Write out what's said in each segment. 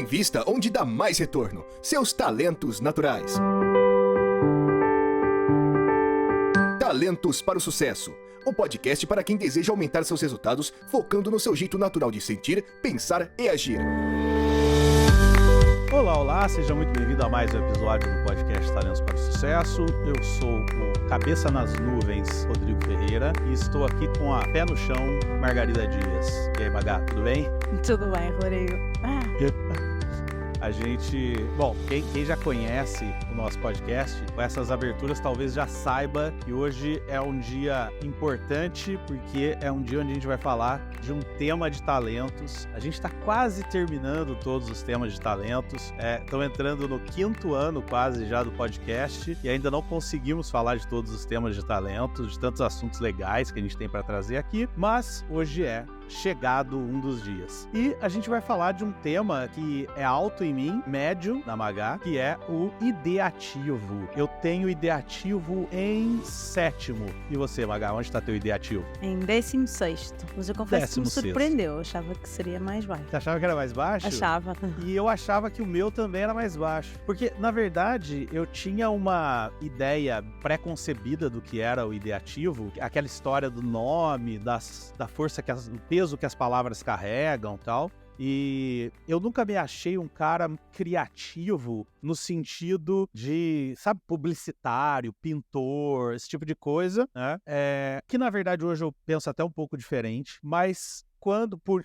Invista onde dá mais retorno. Seus talentos naturais. Talentos para o Sucesso. O podcast para quem deseja aumentar seus resultados, focando no seu jeito natural de sentir, pensar e agir. Olá, seja muito bem-vindo a mais um episódio do podcast Talentos para o Sucesso. Eu sou o Cabeça nas Nuvens, Rodrigo Ferreira, e estou aqui com a Pé no Chão, Margarida Dias. E aí, Magá, tudo bem? Tudo bem, Rodrigo. A gente... Bom, quem já conhece o nosso podcast, com essas aberturas talvez já saiba que hoje é um dia importante, porque é um dia onde a gente vai falar de um tema de talentos. A gente está quase terminando todos os temas de talentos. Estão entrando no 5º ano quase já do podcast e ainda não conseguimos falar de todos os temas de talentos, de tantos assuntos legais que a gente tem para trazer aqui, mas hoje é chegado um dos dias. E a gente vai falar de um tema que é alto em mim, médio na Magá, que é o ideativo. Eu tenho ideativo em 7º. E você, Magá, onde está teu ideativo? Em 16º. Mas eu confesso que me 16º. surpreendeu. Eu achava que seria mais baixo. Você achava que era mais baixo? Achava. E eu achava que o meu também era mais baixo. Porque, na verdade, eu tinha uma ideia pré-concebida do que era o ideativo. Aquela história do nome, da força, do peso que as palavras carregam e tal. E eu nunca me achei um cara criativo no sentido de, sabe, publicitário, pintor, esse tipo de coisa, né? Que, na verdade, hoje eu penso até um pouco diferente, mas...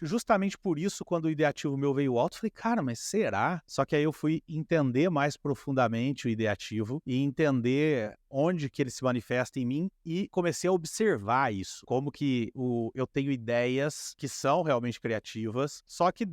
justamente por isso, quando o ideativo meu veio alto, eu falei, cara, mas será? Só que aí eu fui entender mais profundamente o ideativo e entender onde que ele se manifesta em mim e comecei a observar isso, como que eu tenho ideias que são realmente criativas, só que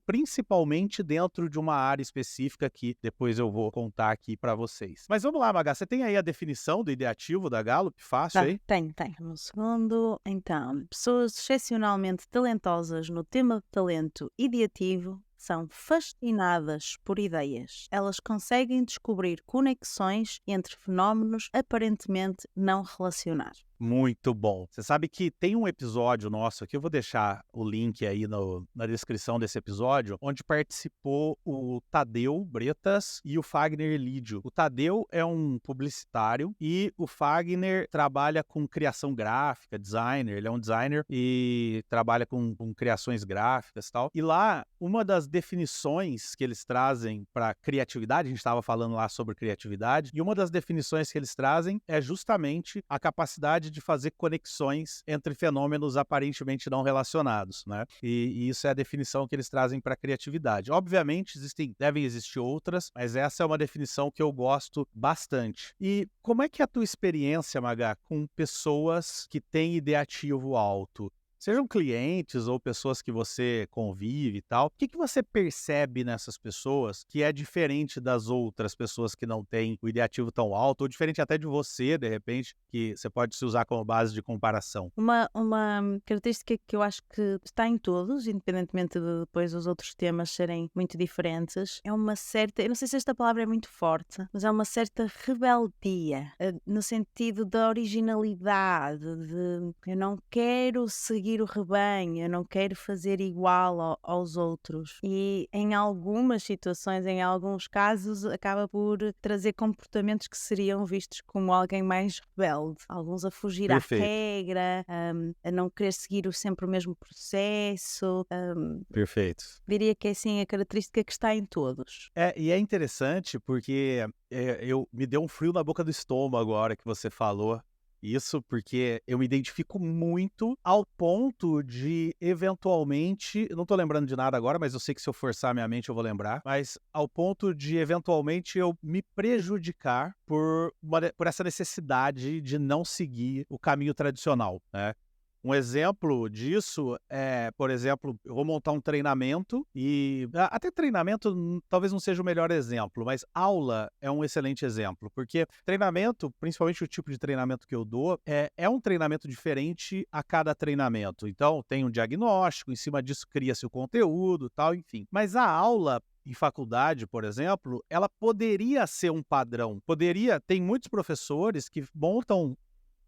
principalmente dentro de uma área específica que depois eu vou contar aqui pra vocês. Mas vamos lá, Magá, você tem aí a definição do ideativo da Gallup? Fácil aí? Tem. Um segundo. Então, pessoas excepcionalmente talentosas no tema de talento ideativo são fascinadas por ideias. Elas conseguem descobrir conexões entre fenómenos aparentemente não relacionados. Muito bom. Você sabe que tem um episódio nosso aqui, eu vou deixar o link aí na descrição desse episódio, onde participou o Tadeu Bretas e o Fagner Lídio. O Tadeu é um publicitário e o Fagner trabalha com criação gráfica, designer, ele é um designer e trabalha com criações gráficas e tal. E lá, uma das definições que eles trazem para criatividade, a gente estava falando lá sobre criatividade, e uma das definições que eles trazem é justamente a capacidade de fazer conexões entre fenômenos aparentemente não relacionados, né? E isso é a definição que eles trazem para a criatividade. Obviamente, devem existir outras, mas essa é uma definição que eu gosto bastante. E como é que é a tua experiência, Magá, com pessoas que têm ideativo alto? Sejam clientes ou pessoas que você convive e tal, o que você percebe nessas pessoas que é diferente das outras pessoas que não têm o ideativo tão alto, ou diferente até de você, de repente, que você pode se usar como base de comparação? Uma característica que eu acho que está em todos, independentemente de depois os outros temas serem muito diferentes, é uma certa, eu não sei se esta palavra é muito forte, mas é uma certa rebeldia, no sentido da originalidade, de eu não quero seguir o rebanho, eu não quero fazer igual aos outros. E em algumas situações, em alguns casos, acaba por trazer comportamentos que seriam vistos como alguém mais rebelde. Alguns a fugir Perfeito. à regra, a não querer seguir sempre o mesmo processo. Perfeito. Diria que é assim a característica que está em todos. E é interessante porque me deu um frio na boca do estômago agora que você falou isso, porque eu me identifico muito ao ponto de, eventualmente, eu não tô lembrando de nada agora, mas eu sei que se eu forçar a minha mente eu vou lembrar, mas ao ponto de, eventualmente, eu me prejudicar por essa necessidade de não seguir o caminho tradicional, né? Um exemplo disso é, por exemplo, eu vou montar um treinamento e até treinamento talvez não seja o melhor exemplo, mas aula é um excelente exemplo, porque treinamento, principalmente o tipo de treinamento que eu dou, é um treinamento diferente a cada treinamento. Então, tem um diagnóstico, em cima disso cria-se o conteúdo, tal, enfim. Mas a aula em faculdade, por exemplo, ela poderia ser um padrão. Tem muitos professores que montam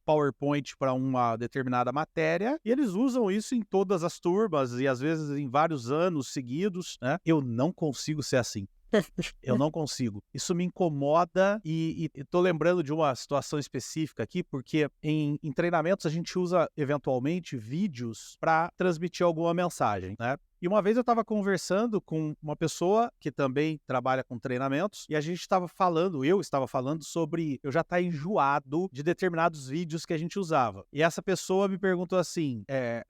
PowerPoint para uma determinada matéria e eles usam isso em todas as turmas e às vezes em vários anos seguidos, né? Eu não consigo ser assim. Eu não consigo. Isso me incomoda e tô lembrando de uma situação específica aqui, porque em treinamentos a gente usa eventualmente vídeos para transmitir alguma mensagem, né? E uma vez eu estava conversando com uma pessoa que também trabalha com treinamentos e a gente estava falando, eu estava falando sobre eu já estar enjoado de determinados vídeos que a gente usava. E essa pessoa me perguntou assim,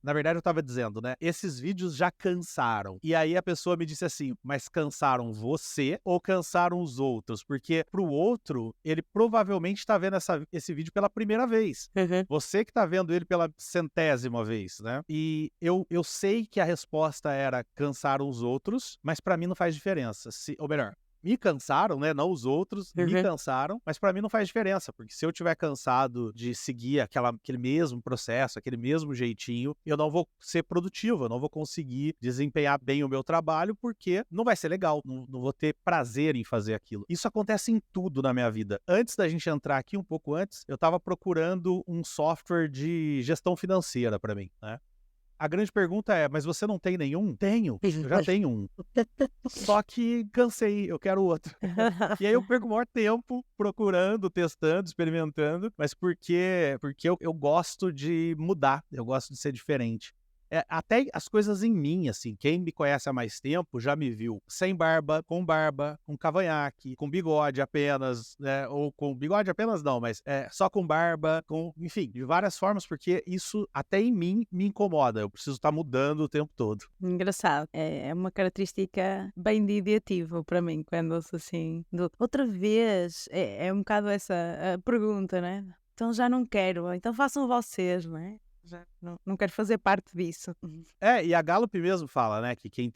na verdade eu estava dizendo, né, esses vídeos já cansaram. E aí a pessoa me disse assim, mas cansaram você ou cansaram os outros? Porque pro outro, ele provavelmente está vendo esse vídeo pela primeira vez. Você que está vendo ele pela 100ª vez, né? E eu sei que a resposta era cansaram os outros, mas pra mim não faz diferença. Ou melhor, me cansaram, né? Não os outros, me cansaram, mas pra mim não faz diferença, porque se eu tiver cansado de seguir aquele mesmo processo, aquele mesmo jeitinho, eu não vou ser produtivo, eu não vou conseguir desempenhar bem o meu trabalho, porque não vai ser legal, não vou ter prazer em fazer aquilo. Isso acontece em tudo na minha vida. Antes da gente entrar aqui, um pouco antes, eu tava procurando um software de gestão financeira pra mim, né? A grande pergunta é, mas você não tem nenhum? Tenho, eu já tenho um. Só que cansei, eu quero outro. E aí eu perco o maior tempo procurando, testando, experimentando, mas porque eu gosto de mudar, eu gosto de ser diferente. Até as coisas em mim, assim, quem me conhece há mais tempo já me viu sem barba, com cavanhaque, com bigode apenas, né? Ou com bigode apenas não, mas só com barba, enfim, de várias formas, porque isso até em mim me incomoda. Eu preciso estar mudando o tempo todo. Engraçado. É uma característica bem de ideativo para mim, quando ouço assim. Outra vez, é um bocado essa a pergunta, né? Então já não quero, então façam vocês, não é? Já não quero fazer parte disso. E a Gallup mesmo fala, né, que quem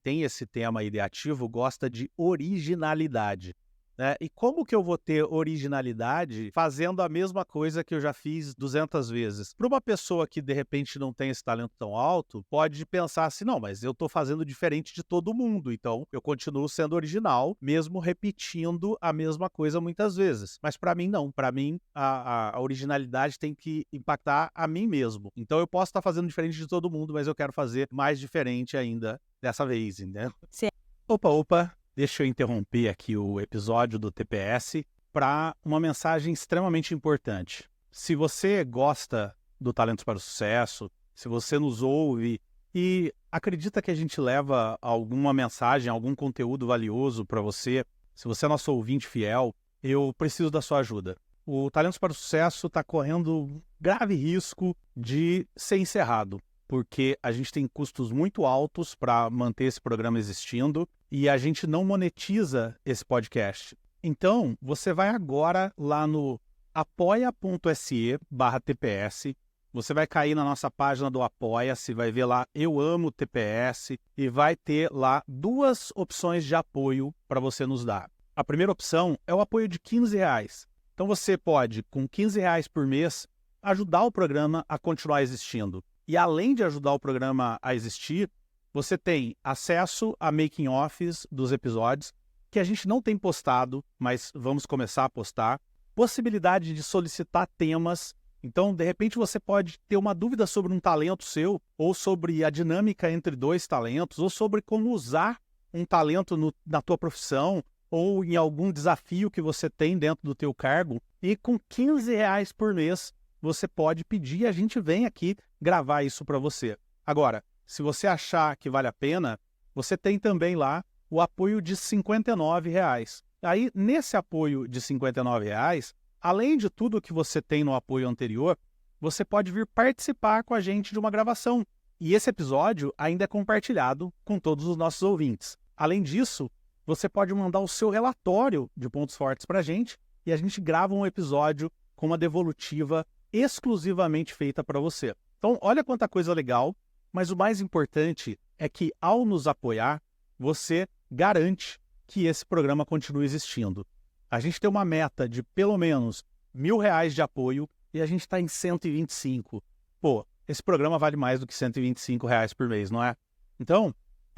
tem esse tema ideativo gosta de originalidade. Né? E como que eu vou ter originalidade fazendo a mesma coisa que eu já fiz 200 vezes? Para uma pessoa que de repente não tem esse talento tão alto, pode pensar assim, não, mas eu estou fazendo diferente de todo mundo, então eu continuo sendo original, mesmo repetindo a mesma coisa muitas vezes. Mas para mim não, para mim a originalidade tem que impactar a mim mesmo. Então eu posso estar fazendo diferente de todo mundo, mas eu quero fazer mais diferente ainda dessa vez, né? Sim. Opa. Deixa eu interromper aqui o episódio do TPS para uma mensagem extremamente importante. Se você gosta do Talentos para o Sucesso, se você nos ouve e acredita que a gente leva alguma mensagem, algum conteúdo valioso para você, se você é nosso ouvinte fiel, eu preciso da sua ajuda. O Talentos para o Sucesso está correndo grave risco de ser encerrado, porque a gente tem custos muito altos para manter esse programa existindo e a gente não monetiza esse podcast. Então, você vai agora lá no apoia.se/TPS, você vai cair na nossa página do Apoia-se, vai ver lá Eu Amo TPS e vai ter lá 2 opções de apoio para você nos dar. A primeira opção é o apoio de R$15. Então você pode, com R$15 por mês, ajudar o programa a continuar existindo. E além de ajudar o programa a existir, você tem acesso a making-offs dos episódios, que a gente não tem postado, mas vamos começar a postar. Possibilidade de solicitar temas. Então, de repente, você pode ter uma dúvida sobre um talento seu, ou sobre a dinâmica entre 2 talentos, ou sobre como usar um talento na tua profissão, ou em algum desafio que você tem dentro do teu cargo. E com R$15 por mês, você pode pedir e a gente vem aqui gravar isso para você. Agora, se você achar que vale a pena, você tem também lá o apoio de R$59. Aí, nesse apoio de R$59, além de tudo que você tem no apoio anterior, você pode vir participar com a gente de uma gravação. E esse episódio ainda é compartilhado com todos os nossos ouvintes. Além disso, você pode mandar o seu relatório de pontos fortes para a gente e a gente grava um episódio com uma devolutiva exclusivamente feita para você. Então, olha quanta coisa legal, mas o mais importante é que, ao nos apoiar, você garante que esse programa continue existindo. A gente tem uma meta de pelo menos R$1.000 de apoio e a gente está em 125. Pô, esse programa vale mais do que R$125 por mês, não é? Então,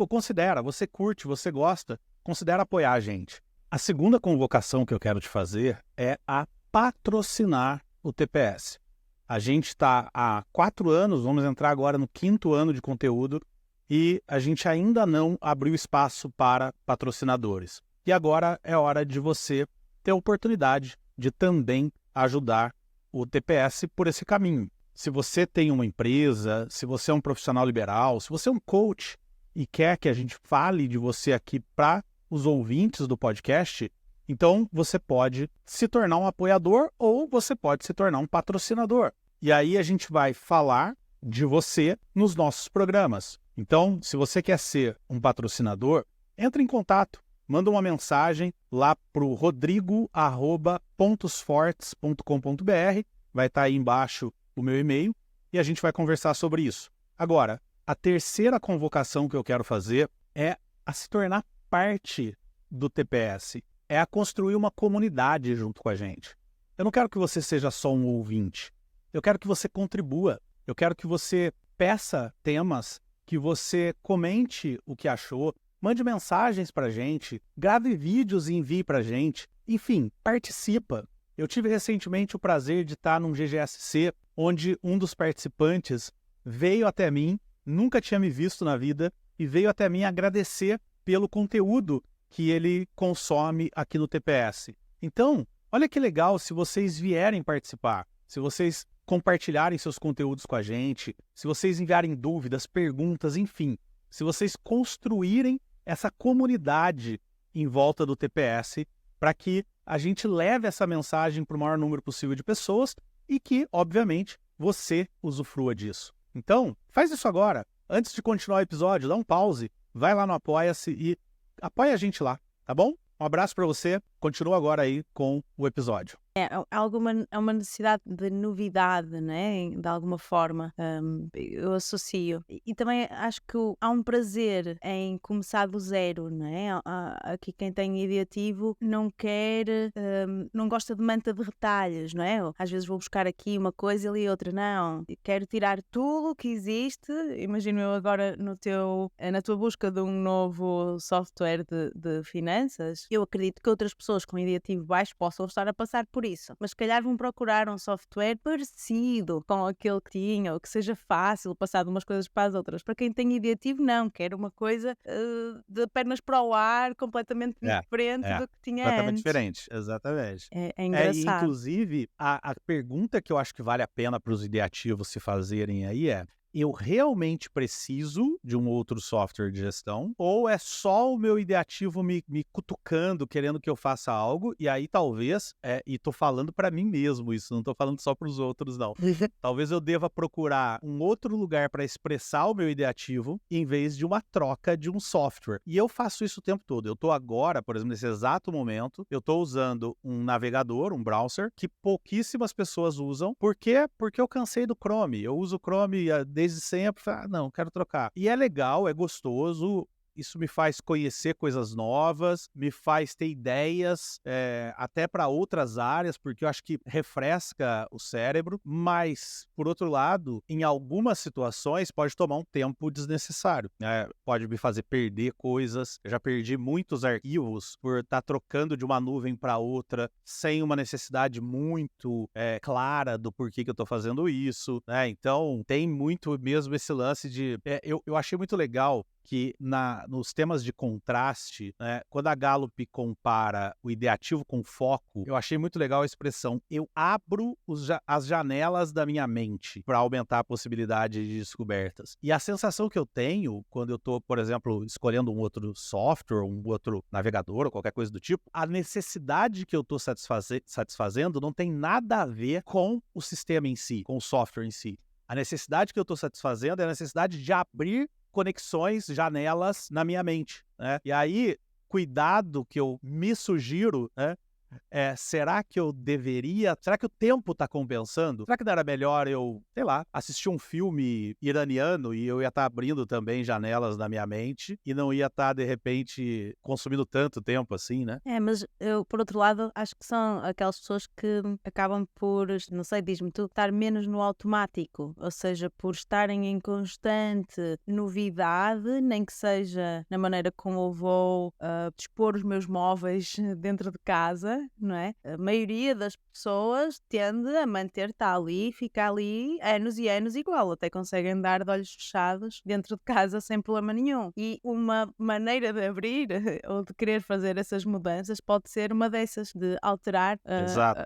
considera, você curte, você gosta, considera apoiar a gente. A segunda convocação que eu quero te fazer é a patrocinar o TPS. A gente está há 4 anos, vamos entrar agora no 5º ano de conteúdo, e a gente ainda não abriu espaço para patrocinadores. E agora é hora de você ter a oportunidade de também ajudar o TPS por esse caminho. Se você tem uma empresa, se você é um profissional liberal, se você é um coach e quer que a gente fale de você aqui para os ouvintes do podcast, então você pode se tornar um apoiador ou você pode se tornar um patrocinador. E aí a gente vai falar de você nos nossos programas. Então, se você quer ser um patrocinador, entre em contato, manda uma mensagem lá para o rodrigo@pontosfortes.com.br, vai estar aí embaixo o meu e-mail e a gente vai conversar sobre isso. Agora, a terceira convocação que eu quero fazer é a se tornar parte do TPS, é a construir uma comunidade junto com a gente. Eu não quero que você seja só um ouvinte, eu quero que você contribua, eu quero que você peça temas, que você comente o que achou, mande mensagens para a gente, grave vídeos e envie para a gente, enfim, participa. Eu tive recentemente o prazer de estar num GGSC, onde um dos participantes veio até mim, nunca tinha me visto na vida, e veio até mim agradecer pelo conteúdo que ele consome aqui no TPS. Então, olha que legal se vocês vierem participar, se vocês compartilharem seus conteúdos com a gente, se vocês enviarem dúvidas, perguntas, enfim, se vocês construírem essa comunidade em volta do TPS para que a gente leve essa mensagem para o maior número possível de pessoas e que, obviamente, você usufrua disso. Então, faz isso agora. Antes de continuar o episódio, dá um pause, vai lá no Apoia-se e apoia a gente lá, tá bom? Um abraço para você, continua agora aí com o episódio. É uma necessidade de novidade, né? De alguma forma, eu associo. E também acho que há um prazer em começar do zero, não é? Aqui quem tem ideativo não quer, não gosta de manta de retalhos, não é? Às vezes vou buscar aqui uma coisa ali outra, não. Quero tirar tudo o que existe. Imagino eu agora na tua busca de um novo software de finanças. Eu acredito que outras pessoas com ideativo baixo possam estar a passar por isso, mas se calhar vão procurar um software parecido com aquele que tinha, ou que seja fácil passar de umas coisas para as outras. Para quem tem ideativo, não, quer uma coisa de pernas para o ar, completamente diferente do que tinha completamente antes. diferente, exatamente. É engraçado. Inclusive, a pergunta que eu acho que vale a pena para os ideativos se fazerem aí é: eu realmente preciso de um outro software de gestão? Ou é só o meu ideativo me cutucando, querendo que eu faça algo? E aí talvez, e tô falando para mim mesmo isso, não tô falando só para os outros não. Talvez eu deva procurar um outro lugar para expressar o meu ideativo em vez de uma troca de um software. E eu faço isso o tempo todo. Eu tô agora, por exemplo, nesse exato momento, eu tô usando um navegador, um browser, que pouquíssimas pessoas usam. Por quê? Porque eu cansei do Chrome. Eu uso o Chrome desde sempre, não, quero trocar. E é legal, é gostoso, isso me faz conhecer coisas novas, me faz ter ideias até para outras áreas, porque eu acho que refresca o cérebro, mas, por outro lado, em algumas situações pode tomar um tempo desnecessário, pode me fazer perder coisas. Eu já perdi muitos arquivos por estar trocando de uma nuvem para outra, sem uma necessidade muito clara do porquê que eu estou fazendo isso, né? Então, tem muito mesmo esse lance de... eu achei muito legal que nos temas de contraste, né, quando a Gallup compara o ideativo com foco, eu achei muito legal a expressão: eu abro as janelas da minha mente para aumentar a possibilidade de descobertas. E a sensação que eu tenho quando eu estou, por exemplo, escolhendo um outro software, um outro navegador ou qualquer coisa do tipo, a necessidade que eu estou satisfazendo não tem nada a ver com o sistema em si, com o software em si. A necessidade que eu estou satisfazendo é a necessidade de abrir conexões, janelas na minha mente, né? E aí, cuidado que eu me sugiro, né? Será que o tempo está compensando? Será que não era melhor eu, sei lá, assistir um filme iraniano e eu ia estar abrindo também janelas na minha mente e não ia estar, de repente, consumindo tanto tempo assim, né? Mas eu, por outro lado, acho que são aquelas pessoas que acabam por, não sei, diz-me tu, estar menos no automático, ou seja, por estarem em constante novidade, nem que seja na maneira como eu vou dispor os meus móveis dentro de casa. esgotada, não é? A maioria das pessoas tende a manter-te ali, ficar ali anos e anos igual, até conseguem andar de olhos fechados dentro de casa sem problema nenhum. E uma maneira de abrir ou de querer fazer essas mudanças pode ser uma dessas, de alterar Exato.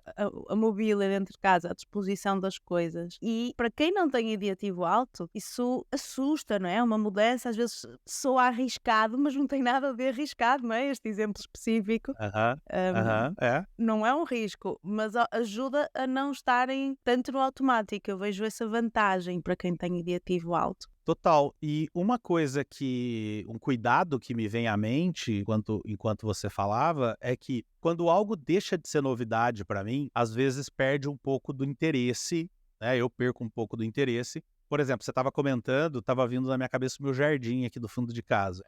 a mobília dentro de casa, a disposição das coisas. E para quem não tem ideativo alto, isso assusta, não é? Uma mudança às vezes soa arriscado, mas não tem nada de arriscado, não é? Este exemplo específico Aham, aham, não é um risco, mas ajuda a não estarem tanto no automático. Eu vejo essa vantagem para quem tem ideativo alto. total. E um cuidado que me vem à mente enquanto você falava, é que quando algo deixa de ser novidade para mim, às vezes perde um pouco do interesse, né? Eu perco um pouco do interesse. Por exemplo, você estava comentando, estava vindo na minha cabeça o meu jardim aqui do fundo de casa.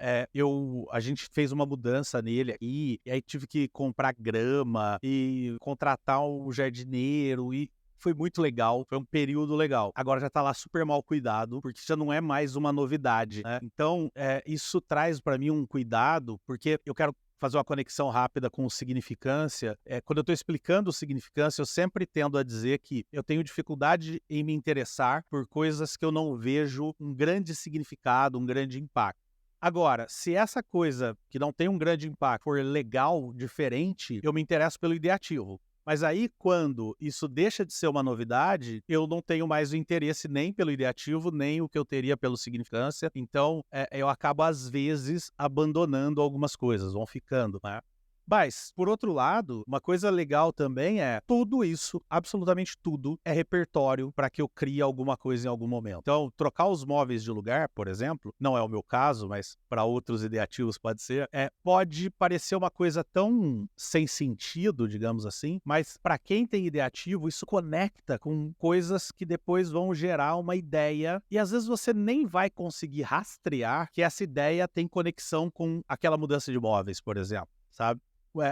A gente fez uma mudança nele aqui, e aí tive que comprar grama e contratar um jardineiro e foi muito legal, foi um período legal. Agora já tá lá super mal cuidado, porque já não é mais uma novidade, né? Então, isso traz para mim um cuidado, porque eu quero fazer uma conexão rápida com o significância. Quando eu estou explicando o significância, eu sempre tendo a dizer que eu tenho dificuldade em me interessar por coisas que eu não vejo um grande significado, um grande impacto. Agora, se essa coisa que não tem um grande impacto for legal, diferente, eu me interesso pelo ideativo. Mas aí, quando isso deixa de ser uma novidade, eu não tenho mais o interesse nem pelo ideativo, nem o que eu teria pelo significância. Então, eu acabo, às vezes, abandonando algumas coisas, vão ficando, né? Mas, por outro lado, uma coisa legal também é tudo isso, absolutamente tudo, é repertório para que eu crie alguma coisa em algum momento. Então, trocar os móveis de lugar, por exemplo, não é o meu caso, mas para outros ideativos pode ser, pode parecer uma coisa tão sem sentido, digamos assim, mas para quem tem ideativo, isso conecta com coisas que depois vão gerar uma ideia e às vezes você nem vai conseguir rastrear que essa ideia tem conexão com aquela mudança de móveis, por exemplo, sabe?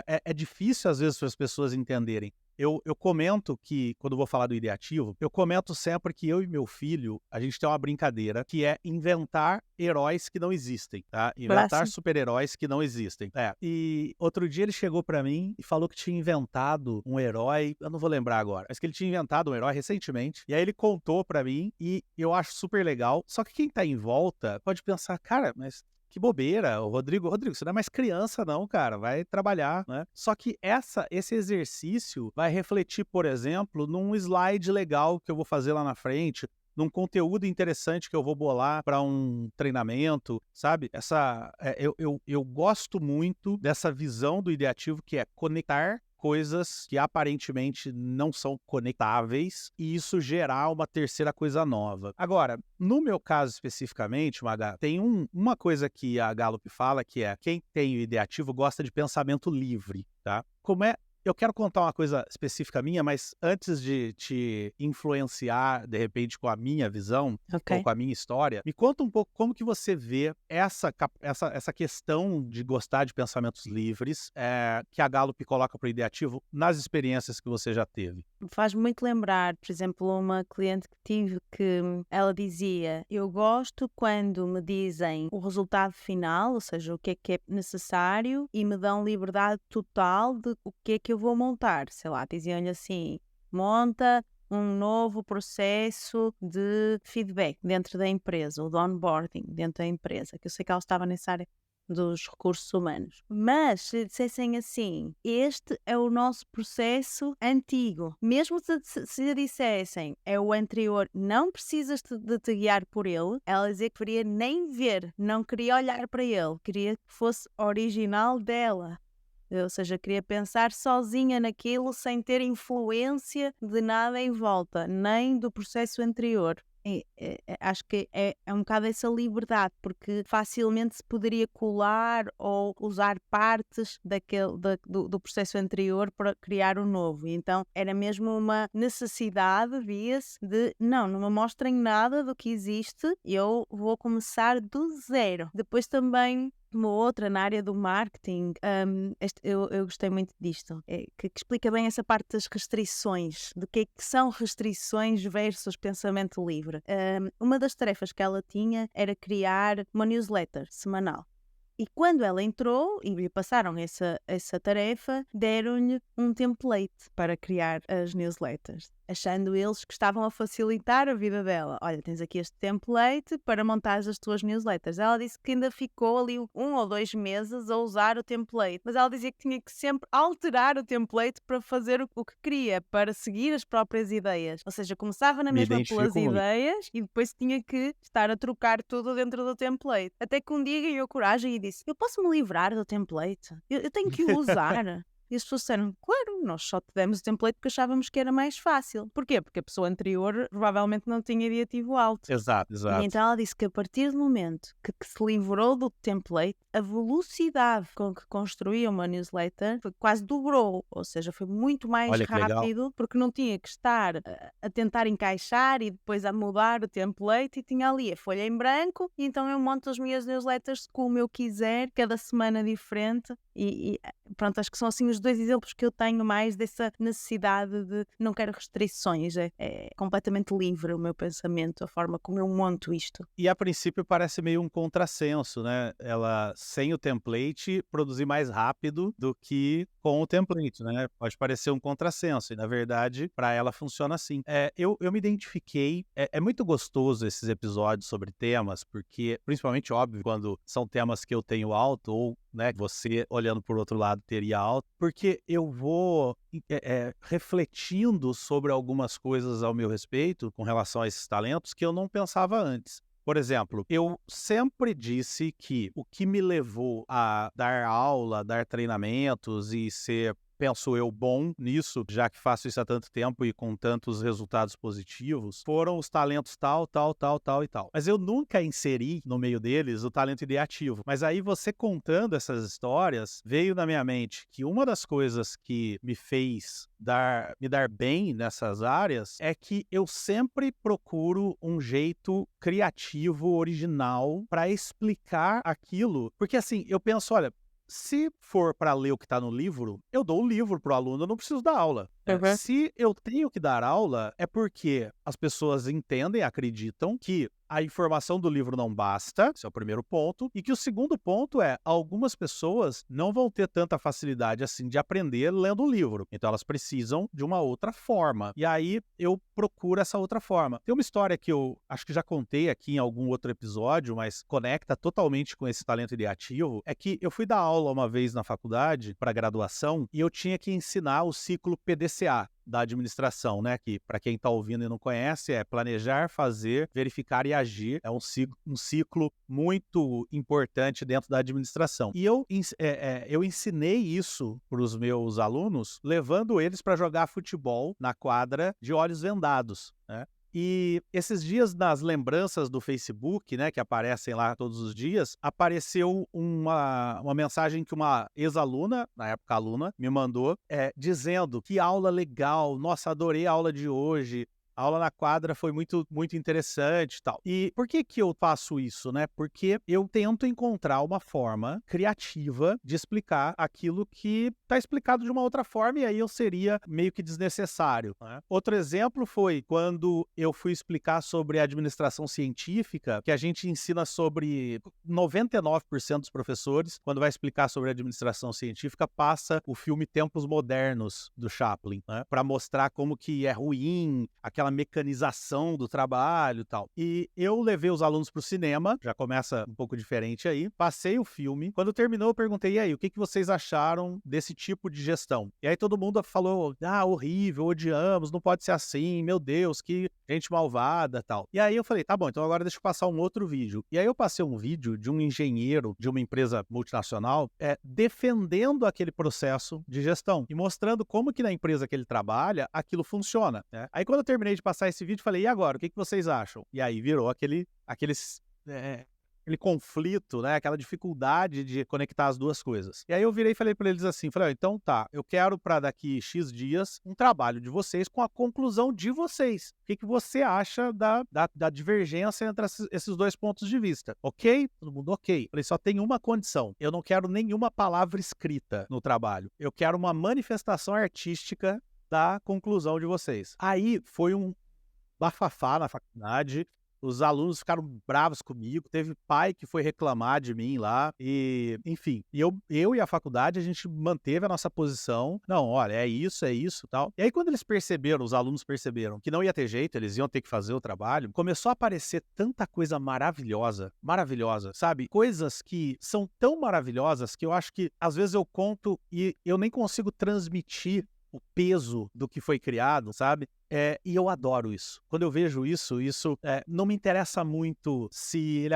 É difícil, às vezes, para as pessoas entenderem. Eu comento que, quando vou falar do ideativo, eu comento sempre que eu e meu filho, a gente tem uma brincadeira que é inventar heróis que não existem, tá? Inventar super-heróis que não existem. E outro dia ele chegou pra mim e falou que tinha inventado um herói, eu não vou lembrar agora, mas que ele tinha inventado um herói recentemente, e aí ele contou pra mim e eu acho super legal, só que quem tá em volta pode pensar, cara, mas que bobeira, o Rodrigo, você não é mais criança não, cara, vai trabalhar, né? Só que esse exercício vai refletir, por exemplo, num slide legal que eu vou fazer lá na frente, num conteúdo interessante que eu vou bolar para um treinamento, sabe? Eu gosto muito dessa visão do ideativo, que é conectar coisas que aparentemente não são conectáveis e isso gerar uma terceira coisa nova. Agora, no meu caso especificamente, Maga, tem uma coisa que a Gallup fala, que é quem tem o ideativo gosta de pensamento livre, tá? Eu quero contar uma coisa específica minha, mas antes de te influenciar, de repente, com a minha visão, ou com a minha história, me conta um pouco como que você vê essa questão de gostar de pensamentos livres, que a Gallup coloca para o ideativo nas experiências que você já teve. Faz-me muito lembrar, por exemplo, uma cliente que tive que ela dizia: eu gosto quando me dizem o resultado final, ou seja, o que é necessário, e me dão liberdade total de o que é que eu vou montar. Sei lá, diziam-lhe assim: monta um novo processo de feedback dentro da empresa, o de onboarding dentro da empresa, que eu sei que ela estava nessa área dos recursos humanos. Mas se dissessem assim: este é o nosso processo antigo, mesmo se dissessem é o anterior, não precisas de te guiar por ele, ela dizia que queria nem ver, não queria olhar para ele, queria que fosse original dela. Ou seja, queria pensar sozinha naquilo sem ter influência de nada em volta, nem do processo anterior. Acho que é um bocado essa liberdade, porque facilmente se poderia colar ou usar partes do processo anterior para criar o novo. Então era mesmo uma necessidade, via-se, de não me mostrem nada do que existe, eu vou começar do zero. Depois também uma outra na área do marketing, eu gostei muito disto, que explica bem essa parte das restrições, do que são restrições versus pensamento livre. Uma das tarefas que ela tinha era criar uma newsletter semanal. E quando ela entrou e lhe passaram essa tarefa, deram-lhe um template para criar as newsletters, achando eles que estavam a facilitar a vida dela. Olha, tens aqui este template para montar as tuas newsletters. Ela disse que ainda ficou ali 1 ou 2 meses a usar o template, mas ela dizia que tinha que sempre alterar o template para fazer o que queria, para seguir as próprias ideias. Ou seja, começava na Me mesma pelas identifico muito. ideias e depois tinha que estar a trocar tudo dentro do template. Até que um dia ganhou coragem e disse: eu posso me livrar do template? Eu tenho que o usar. E as pessoas disseram: claro, nós só te demos o template porque achávamos que era mais fácil. Porquê? Porque a pessoa anterior provavelmente não tinha ideativo alto. Exato, E exato. então ela disse que a partir do momento que se livrou do template, a velocidade com que construía uma newsletter quase dobrou. Ou seja, foi muito mais Olha que legal. rápido, porque não tinha que estar a tentar encaixar e depois a mudar o template, e tinha ali a folha em branco, e então eu monto as minhas newsletters como eu quiser, cada semana diferente. E pronto, acho que são assim os 2 exemplos que eu tenho mais dessa necessidade de não quero restrições, é completamente livre o meu pensamento, a forma como eu monto isto. E a princípio parece meio um contrassenso, né? Ela, sem o template, produzir mais rápido do que com o template, né? Pode parecer um contrassenso, e na verdade, para ela funciona assim. Eu me identifiquei, é muito gostoso esses episódios sobre temas, porque, principalmente, óbvio, quando são temas que eu tenho alto, ou né, você olhando por outro lado teria alto, porque eu vou refletindo sobre algumas coisas ao meu respeito com relação a esses talentos que eu não pensava antes. Por exemplo, eu sempre disse que o que me levou a dar aula, dar treinamentos e ser, penso eu, bom nisso, já que faço isso há tanto tempo e com tantos resultados positivos, foram os talentos tal e tal. Mas eu nunca inseri no meio deles o talento ideativo. Mas aí você contando essas histórias, veio na minha mente que uma das coisas que me fez me dar bem nessas áreas é que eu sempre procuro um jeito criativo, original, para explicar aquilo. Porque assim, eu penso, olha, se for para ler o que está no livro, eu dou o livro para o aluno, eu não preciso dar aula. Uhum. Se eu tenho que dar aula, é porque as pessoas entendem, acreditam que a informação do livro não basta, esse é o primeiro ponto, e que o segundo ponto é, algumas pessoas não vão ter tanta facilidade assim de aprender lendo o livro, então elas precisam de uma outra forma, e aí eu procuro essa outra forma. Tem uma história que eu acho que já contei aqui em algum outro episódio, mas conecta totalmente com esse talento ideativo, é que eu fui dar aula uma vez na faculdade, para graduação, e eu tinha que ensinar o ciclo PDCA, da administração, né? Que, para quem está ouvindo e não conhece, é planejar, fazer, verificar e agir. É um ciclo muito importante dentro da administração. E eu ensinei isso para os meus alunos, levando eles para jogar futebol na quadra de olhos vendados, né? E esses dias, nas lembranças do Facebook, né, que aparecem lá todos os dias, apareceu uma mensagem que uma ex-aluna, na época aluna, me mandou, dizendo: que aula legal, nossa, adorei a aula de hoje, a aula na quadra foi muito, muito interessante e tal. E por que eu faço isso, né? Porque eu tento encontrar uma forma criativa de explicar aquilo que está explicado de uma outra forma, e aí eu seria meio que desnecessário, né? Outro exemplo foi quando eu fui explicar sobre a administração científica, que a gente ensina sobre 99% dos professores, quando vai explicar sobre a administração científica, passa o filme Tempos Modernos, do Chaplin, né? Para mostrar como que é ruim aquela mecanização do trabalho e tal. E eu levei os alunos para o cinema, já começa um pouco diferente aí, passei o filme, quando terminou eu perguntei: e aí, o que vocês acharam desse tipo de gestão? E aí todo mundo falou: horrível, odiamos, não pode ser assim, meu Deus, que gente malvada e tal. E aí eu falei: tá bom, então agora deixa eu passar um outro vídeo. E aí eu passei um vídeo de um engenheiro de uma empresa multinacional defendendo aquele processo de gestão e mostrando como que na empresa que ele trabalha aquilo funciona, né? Aí quando eu terminei de passar esse vídeo, falei: e agora, o que vocês acham? E aí virou aquele conflito, né? Aquela dificuldade de conectar as duas coisas. E aí eu virei e falei para eles assim, então tá, eu quero para daqui X dias um trabalho de vocês com a conclusão de vocês. O que você acha da divergência entre esses dois pontos de vista? Ok? Todo mundo ok. Falei: só tem uma condição, eu não quero nenhuma palavra escrita no trabalho, eu quero uma manifestação artística da conclusão de vocês. Aí foi um bafafá na faculdade, os alunos ficaram bravos comigo, teve pai que foi reclamar de mim lá, e enfim. E eu e a faculdade, a gente manteve a nossa posição. Não, olha, é isso, tal. E aí quando eles perceberam, os alunos perceberam que não ia ter jeito, eles iam ter que fazer o trabalho, começou a aparecer tanta coisa maravilhosa, sabe? Coisas que são tão maravilhosas que eu acho que às vezes eu conto e eu nem consigo transmitir o peso do que foi criado, sabe? E eu adoro isso. Quando eu vejo isso não me interessa muito se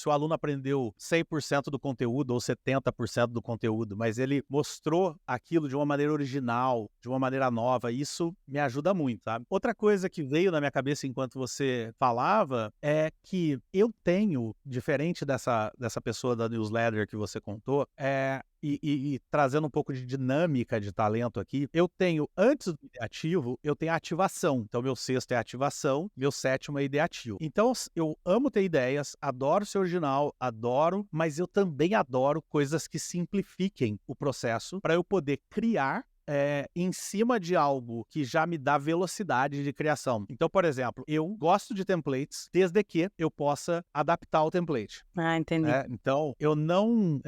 o aluno aprendeu 100% do conteúdo ou 70% do conteúdo, mas ele mostrou aquilo de uma maneira original, de uma maneira nova. Isso me ajuda muito, sabe? Outra coisa que veio na minha cabeça enquanto você falava é que eu tenho, diferente dessa pessoa da newsletter que você contou, e trazendo um pouco de dinâmica de talento aqui, eu tenho, antes do ideativo, eu tenho a ativação. Então, meu sexto é ativação, meu sétimo é ideativo. Então, eu amo ter ideias, adoro ser original, mas eu também adoro coisas que simplifiquem o processo para eu poder criar em cima de algo que já me dá velocidade de criação. Então, por exemplo, eu gosto de templates desde que eu possa adaptar o template. Entendi. Então, eu não...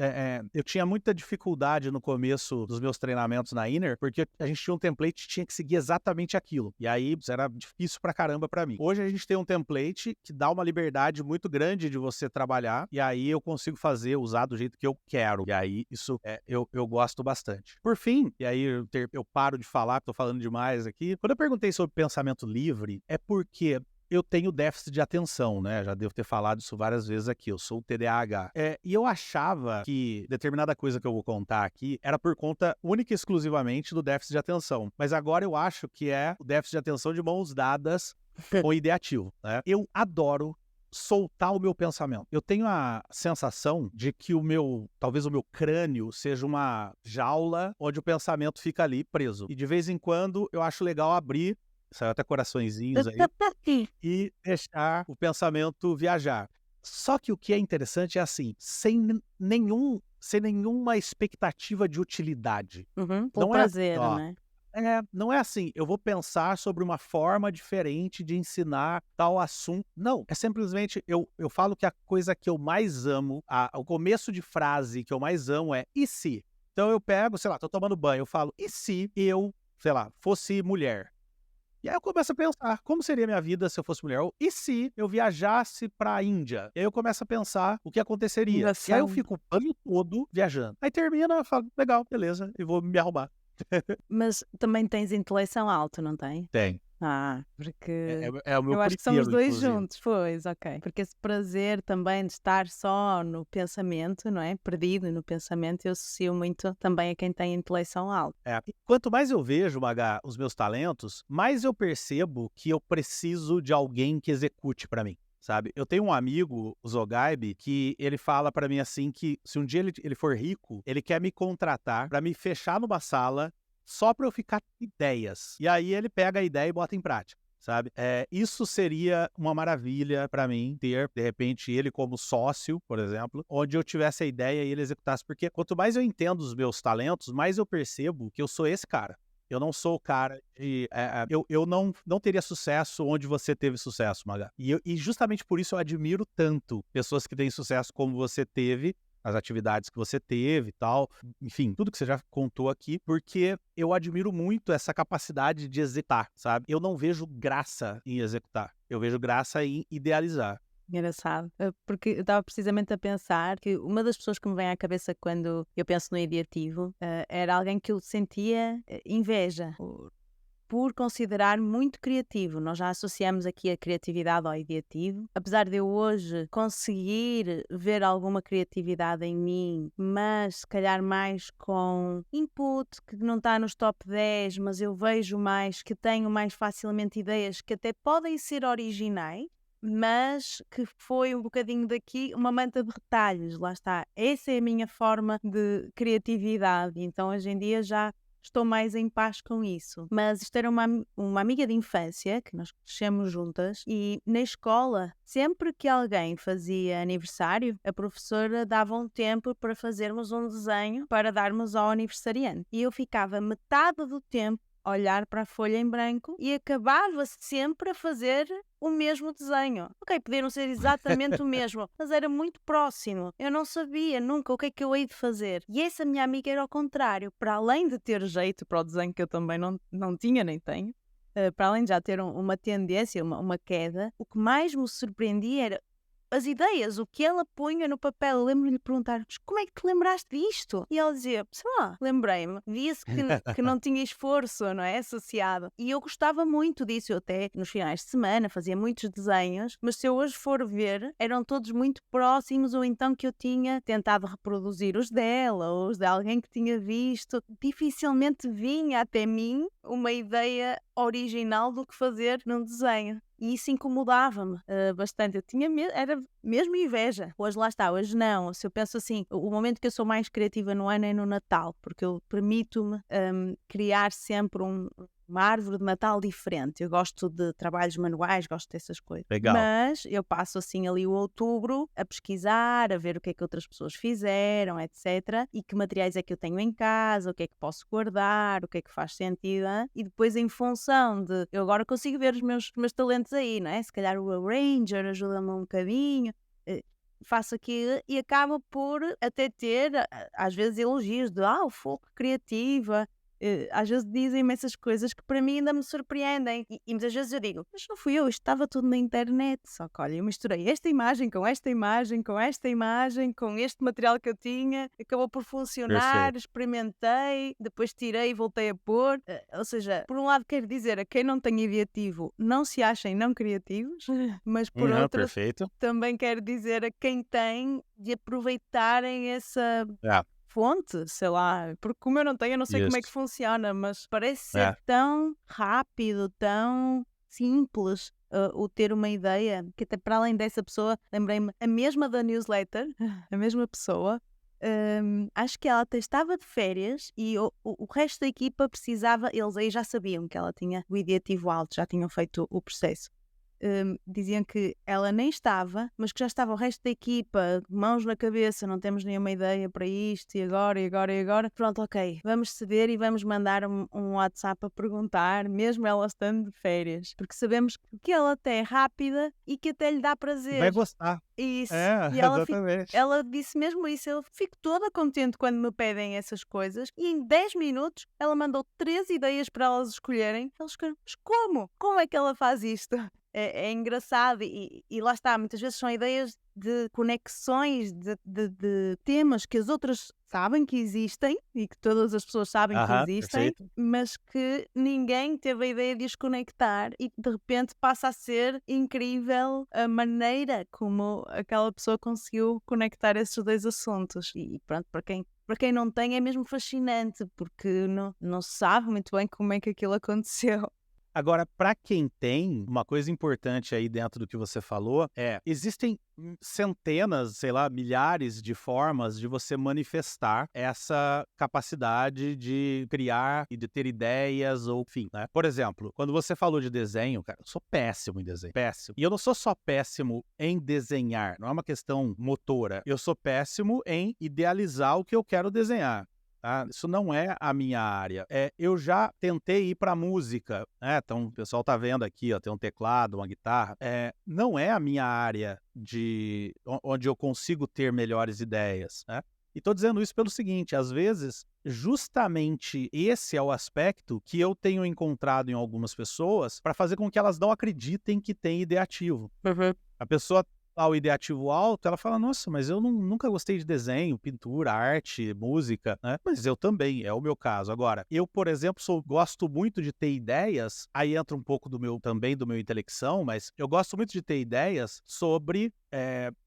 eu tinha muita dificuldade no começo dos meus treinamentos na Inner, porque a gente tinha um template que tinha que seguir exatamente aquilo. E aí, isso era difícil pra caramba pra mim. Hoje a gente tem um template que dá uma liberdade muito grande de você trabalhar, e aí eu consigo usar do jeito que eu quero. E aí, isso eu gosto bastante. Por fim, e aí eu paro de falar, tô falando demais aqui. Quando eu perguntei sobre pensamento livre, é porque eu tenho déficit de atenção, né? Já devo ter falado isso várias vezes aqui. Eu sou o TDAH. E eu achava que determinada coisa que eu vou contar aqui era por conta única e exclusivamente do déficit de atenção. Mas agora eu acho que é o déficit de atenção de mãos dadas com o ideativo, né? Eu adoro soltar o meu pensamento. Eu tenho a sensação de que talvez o meu crânio seja uma jaula onde o pensamento fica ali preso. E de vez em quando eu acho legal abrir, saiu até coraçõezinhos aí, e deixar o pensamento viajar. Só que o que é interessante é assim, sem nenhuma expectativa de utilidade. Por prazer, né? Não é assim, eu vou pensar sobre uma forma diferente de ensinar tal assunto. Não, é simplesmente, eu falo que a coisa que eu mais amo, o começo de frase que eu mais amo é e se? Então eu pego, sei lá, tô tomando banho, eu falo, e se eu, sei lá, fosse mulher? E aí eu começo a pensar, como seria a minha vida se eu fosse mulher? Ou, e se eu viajasse pra Índia? E aí eu começo a pensar o que aconteceria. E aí eu fico o banho todo viajando. Aí termina, eu falo, legal, beleza, e vou me arrumar. Mas também tens intelecção alta, não tem? Tem. Porque É o meu eu acho que são os dois inclusive. juntos, pois, ok. Porque esse prazer também de estar só no pensamento, não é? Perdido no pensamento, eu associo muito também a quem tem intelecção alta. E quanto mais eu vejo, Magá, os meus talentos, mais eu percebo que eu preciso de alguém que execute pra mim. Sabe? Eu tenho um amigo, o Zogaibe, que ele fala pra mim assim que se um dia ele for rico, ele quer me contratar pra me fechar numa sala só pra eu ficar com ideias. E aí ele pega a ideia e bota em prática, sabe? Isso seria uma maravilha pra mim ter, de repente, ele como sócio, por exemplo, onde eu tivesse a ideia e ele executasse. Porque quanto mais eu entendo os meus talentos, mais eu percebo que eu sou esse cara. Eu não sou o cara de... eu não teria sucesso onde você teve sucesso, Magá. E justamente por isso eu admiro tanto pessoas que têm sucesso como você teve, as atividades que você teve e tal. Enfim, tudo que você já contou aqui, porque eu admiro muito essa capacidade de executar, sabe? Eu não vejo graça em executar. Eu vejo graça em idealizar. Engraçado, porque eu estava precisamente a pensar que uma das pessoas que me vem à cabeça quando eu penso no ideativo era alguém que eu sentia inveja por considerar muito criativo. Nós já associamos aqui a criatividade ao ideativo. Apesar de eu hoje conseguir ver alguma criatividade em mim, mas se calhar mais com input que não está nos top 10, mas eu vejo mais que tenho mais facilmente ideias que até podem ser originais, mas que foi um bocadinho daqui uma manta de retalhos, lá está. Essa é a minha forma de criatividade, então hoje em dia já estou mais em paz com isso. Mas isto era uma amiga de infância, que nós crescemos juntas, e na escola, sempre que alguém fazia aniversário, a professora dava um tempo para fazermos um desenho para darmos ao aniversariante. E eu ficava metade do tempo a olhar para a folha em branco e acabava sempre a fazer o mesmo desenho. Ok, podia não ser exatamente o mesmo, mas era muito próximo. Eu não sabia nunca o que é que eu hei de fazer. E essa minha amiga era ao contrário. Para além de ter jeito para o desenho, que eu também não tinha nem tenho, para além de já ter uma tendência, uma queda, o que mais me surpreendia era as ideias, o que ela punha no papel. Eu lembro-lhe de perguntar, mas como é que te lembraste disto? E ela dizia, sei lá, lembrei-me. Via-se que não tinha esforço, não é? Associado. E eu gostava muito disso. Eu até nos finais de semana fazia muitos desenhos, mas se eu hoje for ver, eram todos muito próximos, ou então que eu tinha tentado reproduzir os dela, ou os de alguém que tinha visto. Dificilmente vinha até mim uma ideia original do que fazer num desenho. E isso incomodava-me bastante. Eu tinha era mesmo inveja. Hoje lá está, hoje não. Se eu penso assim, o momento que eu sou mais criativa no ano é no Natal, porque eu permito-me criar sempre uma árvore de Natal diferente. Eu gosto de trabalhos manuais, gosto dessas coisas. Legal. Mas eu passo assim ali o outubro a pesquisar, a ver o que é que outras pessoas fizeram, etc. E que materiais é que eu tenho em casa, o que é que posso guardar, o que é que faz sentido. E depois, em função de... Eu agora consigo ver os meus talentos aí, não é? Se calhar o Arranger ajuda-me um bocadinho. Faço aquilo e acabo por até ter, às vezes, elogios de o foco criativa. Às vezes dizem-me essas coisas que para mim ainda me surpreendem. E muitas vezes eu digo, mas não fui eu, isto estava tudo na internet. Só que olha, eu misturei esta imagem com esta imagem, com esta imagem, com este material que eu tinha, acabou por funcionar, Perfeito. experimentei, depois tirei e voltei a pôr. Ou seja, por um lado quero dizer a quem não tem ideativo, não se achem não criativos, mas por outro Perfeito. também quero dizer a quem tem de aproveitarem essa fonte, sei lá, porque como eu não tenho, eu não sei como é que Isso. funciona, mas parece ser tão rápido, tão simples o ter uma ideia, que até para além dessa pessoa, lembrei-me, a mesma da newsletter, a mesma pessoa, acho que ela até estava de férias e o resto da equipa precisava, eles aí já sabiam que ela tinha o ideativo alto, já tinham feito o processo. Diziam que ela nem estava, mas que já estava o resto da equipa, mãos na cabeça, não temos nenhuma ideia para isto, e agora. Pronto, ok, vamos ceder e vamos mandar um WhatsApp a perguntar, mesmo ela estando de férias, porque sabemos que ela até é rápida e que até lhe dá prazer. Vai gostar. Isso. É, E exatamente. ela disse mesmo isso. Eu fico toda contente quando me pedem essas coisas. E em 10 minutos ela mandou 3 ideias para elas escolherem. Elas escolheram, mas como? Como é que ela faz isto? É engraçado e lá está, muitas vezes são ideias de conexões de temas que as outras sabem que existem e que todas as pessoas sabem que existem, Perfeito. mas que ninguém teve a ideia de os conectar e que de repente passa a ser incrível a maneira como aquela pessoa conseguiu conectar esses 2 assuntos. E pronto, para quem não tem é mesmo fascinante, porque não se sabe muito bem como é que aquilo aconteceu. Agora, para quem tem, uma coisa importante aí dentro do que você falou existem centenas, sei lá, milhares de formas de você manifestar essa capacidade de criar e de ter ideias ou enfim, né? Por exemplo, quando você falou de desenho, cara, eu sou péssimo em desenho, péssimo. E eu não sou só péssimo em desenhar, não é uma questão motora. Eu sou péssimo em idealizar o que eu quero desenhar. Tá? Isso não é a minha área. Eu já tentei ir para música, né? Então o pessoal tá vendo aqui, ó, tem um teclado, uma guitarra. Não é a minha área onde eu consigo ter melhores ideias, né? E tô dizendo isso pelo seguinte, às vezes, justamente esse é o aspecto que eu tenho encontrado em algumas pessoas para fazer com que elas não acreditem que tem ideativo. A pessoa o ideativo alto, ela fala, nossa, mas eu nunca gostei de desenho, pintura, arte, música, né? Mas eu também, é o meu caso. Agora, eu, por exemplo, gosto muito de ter ideias, aí entra um pouco do meu intelecção, mas eu gosto muito de ter ideias sobre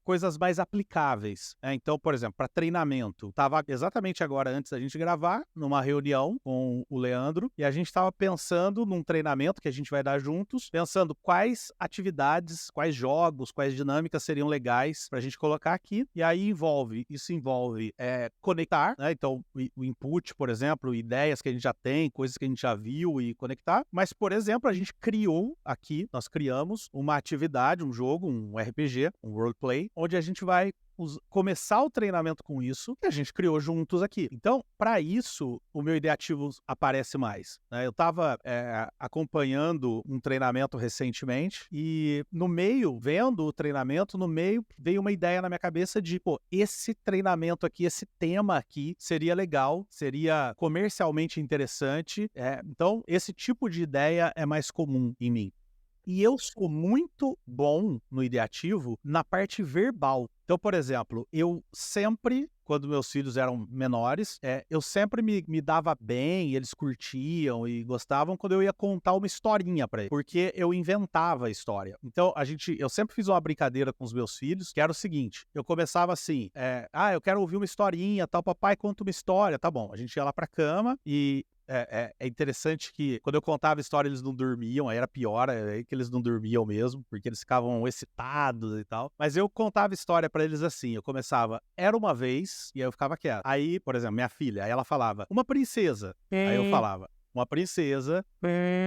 coisas mais aplicáveis. Então, por exemplo, para treinamento, estava exatamente agora, antes da gente gravar, numa reunião com o Leandro, e a gente estava pensando num treinamento que a gente vai dar juntos, pensando quais atividades, quais jogos, quais dinâmicas seriam legais para a gente colocar aqui, e aí isso envolve conectar, né? Então, o input, por exemplo, ideias que a gente já tem, coisas que a gente já viu e conectar, mas, por exemplo, a gente criou aqui, nós criamos uma atividade, um jogo, um RPG, um roleplay, onde a gente vai começar o treinamento com isso que a gente criou juntos aqui. Então, para isso, o meu ideativo aparece mais, né? Eu estava acompanhando um treinamento recentemente e no meio, vendo o treinamento, no meio veio uma ideia na minha cabeça de, pô, esse treinamento aqui, esse tema aqui seria legal, seria comercialmente interessante. Então, esse tipo de ideia é mais comum em mim. E eu sou muito bom no ideativo na parte verbal. Então, por exemplo, eu sempre, quando meus filhos eram menores, eu sempre me dava bem, eles curtiam e gostavam quando eu ia contar uma historinha para eles, porque eu inventava a história. Então, eu sempre fiz uma brincadeira com os meus filhos, que era o seguinte, eu começava assim, eu quero ouvir uma historinha, tal, papai conta uma história, tá bom. A gente ia lá pra cama e é interessante que quando eu contava a história eles não dormiam, aí era pior, aí que eles não dormiam mesmo, porque eles ficavam excitados e tal. Mas eu contava história pra eles assim, eu começava, era uma vez, e aí eu ficava quieto. Aí, por exemplo, minha filha, aí ela falava, uma princesa. Aí eu falava, uma princesa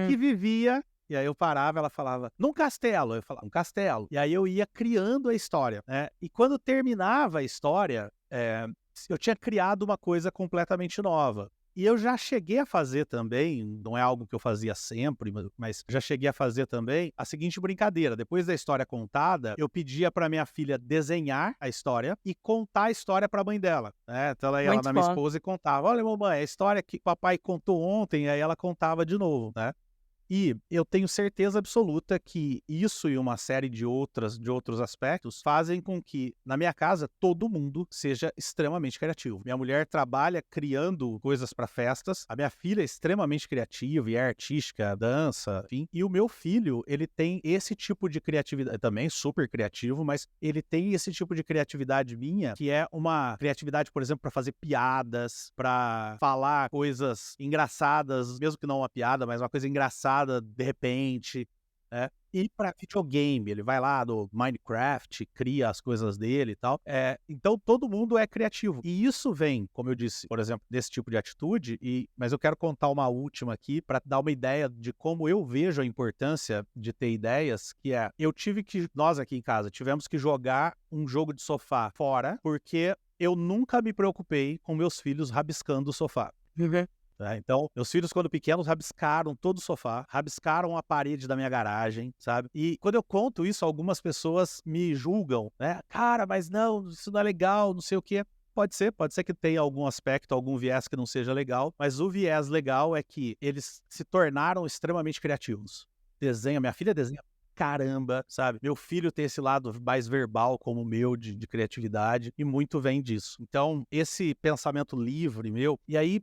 que vivia. E aí eu parava, ela falava, num castelo. Eu falava, um castelo. E aí eu ia criando a história, né? E quando terminava a história, eu tinha criado uma coisa completamente nova. E eu já cheguei a fazer também, não é algo que eu fazia sempre, mas já cheguei a fazer também a seguinte brincadeira. Depois da história contada, eu pedia para minha filha desenhar a história e contar a história para a mãe dela, né? Então ela ia lá Muito na minha bom. esposa e contava, olha, mamãe, a história que o papai contou ontem, aí ela contava de novo, né? E eu tenho certeza absoluta que isso e uma série de outros aspectos fazem com que, na minha casa, todo mundo seja extremamente criativo. Minha mulher trabalha criando coisas para festas, a minha filha é extremamente criativa e é artística, dança, enfim. E o meu filho, ele tem esse tipo de criatividade, também super criativo, mas ele tem esse tipo de criatividade minha, que é uma criatividade, por exemplo, para fazer piadas, para falar coisas engraçadas, mesmo que não uma piada, mas uma coisa engraçada de repente, né? E para videogame, ele vai lá no Minecraft, cria as coisas dele e tal. Então todo mundo é criativo. E isso vem, como eu disse, por exemplo, desse tipo de atitude, mas eu quero contar uma última aqui para dar uma ideia de como eu vejo a importância de ter ideias, que nós aqui em casa tivemos que jogar um jogo de sofá fora, porque eu nunca me preocupei com meus filhos rabiscando o sofá. Então, meus filhos, quando pequenos, rabiscaram todo o sofá, rabiscaram a parede da minha garagem, sabe? E quando eu conto isso, algumas pessoas me julgam, né? Cara, mas não, isso não é legal, não sei o quê. Pode ser que tenha algum aspecto, algum viés que não seja legal, mas o viés legal é que eles se tornaram extremamente criativos. Minha filha desenha caramba, sabe? Meu filho tem esse lado mais verbal como o meu, de criatividade, e muito vem disso. Então, esse pensamento livre meu, e aí,